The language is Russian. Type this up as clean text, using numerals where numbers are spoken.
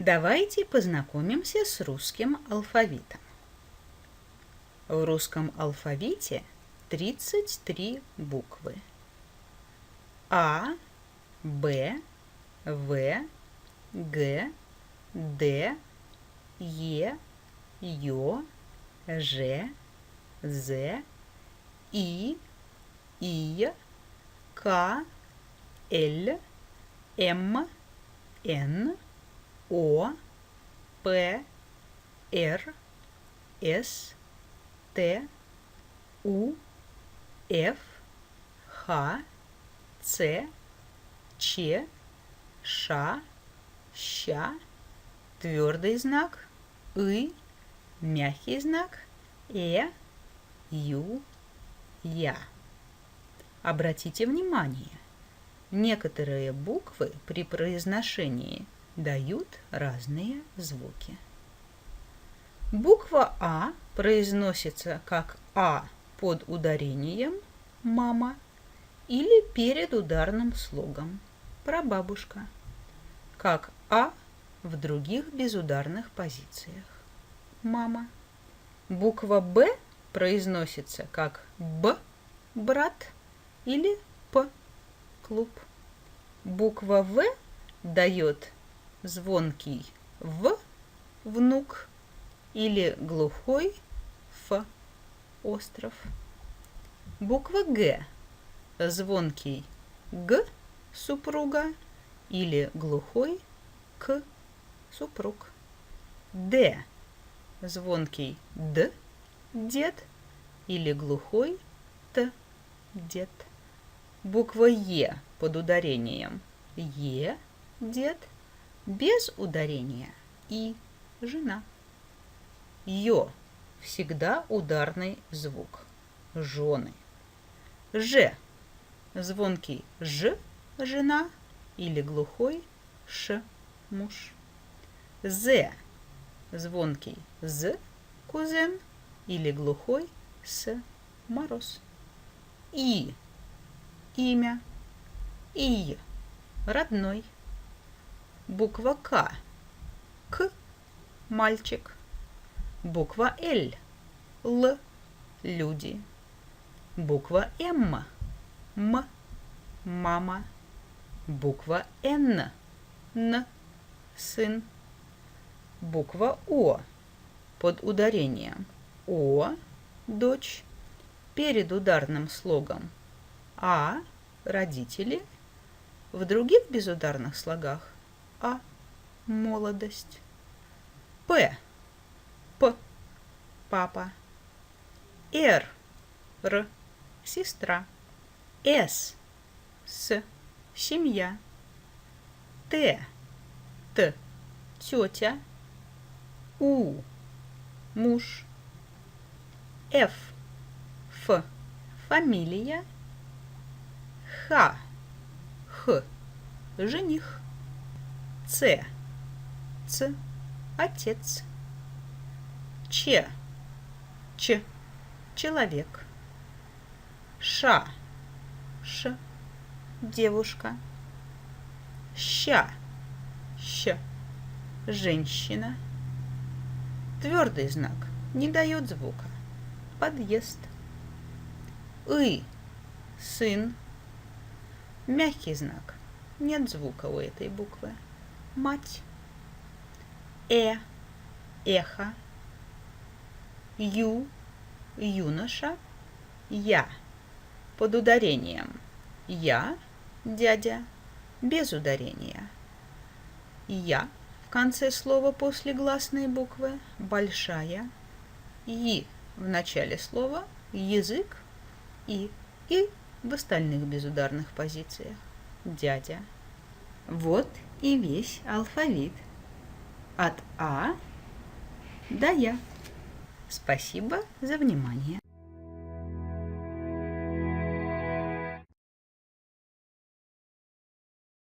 Давайте познакомимся с русским алфавитом. В русском алфавите 33 буквы. А, Б, В, Г, Д, Е, Ё, Ж, З, И, К, Л, М, Н, О, П, Р, С, Т, У, Ф, Х, Ц, Ч, Ш, Щ, твердый знак, мягкий знак, Ю, Я. Обратите внимание, некоторые буквы при произношении дают разные звуки. Буква А произносится как А под ударением «мама» или перед ударным слогом «прабабушка», как А в других безударных позициях «мама». Буква Б произносится как Б – брат или П – клуб. Буква В дает звонкий В – внук или глухой Ф – остров. Буква Г – звонкий Г – супруга или глухой К – супруг. Д – звонкий Д – дед или глухой Т – дед. Буква Е под ударением Е – дед, без ударения И – жена. Ё – всегда ударный звук. Жены. Ж – звонкий Ж – жена или глухой Ш – муж. З – звонкий З – кузен или глухой С – мороз. И – имя. И – родной. Буква К – К – мальчик. Буква Л – Л – люди. Буква М – М – мама. Буква Н – Н – сын. Буква О под ударением О – дочь. Перед ударным слогом А – родители. В других безударных слогах А – молодость. П – П – папа. Р – Р – сестра. С – С – семья. Т – Т – тетя. У – муж. Ф – Ф – фамилия. Х – Х – жених. Ц – Ц – отец. Ч – Ч – человек. Ш – Ш – девушка. Щ – Щ – женщина. Твердый знак не дает звука. Подъезд. – сын. Мягкий знак. Нет звука у этой буквы. Мать. Эхо. Юноша. Я. Под ударением. Я. Дядя. Без ударения. Я. В конце слова после гласной буквы. Большая. И. В начале слова. Язык. И в остальных безударных позициях. Дядя. Вот и весь алфавит. От А до Я. Спасибо за внимание.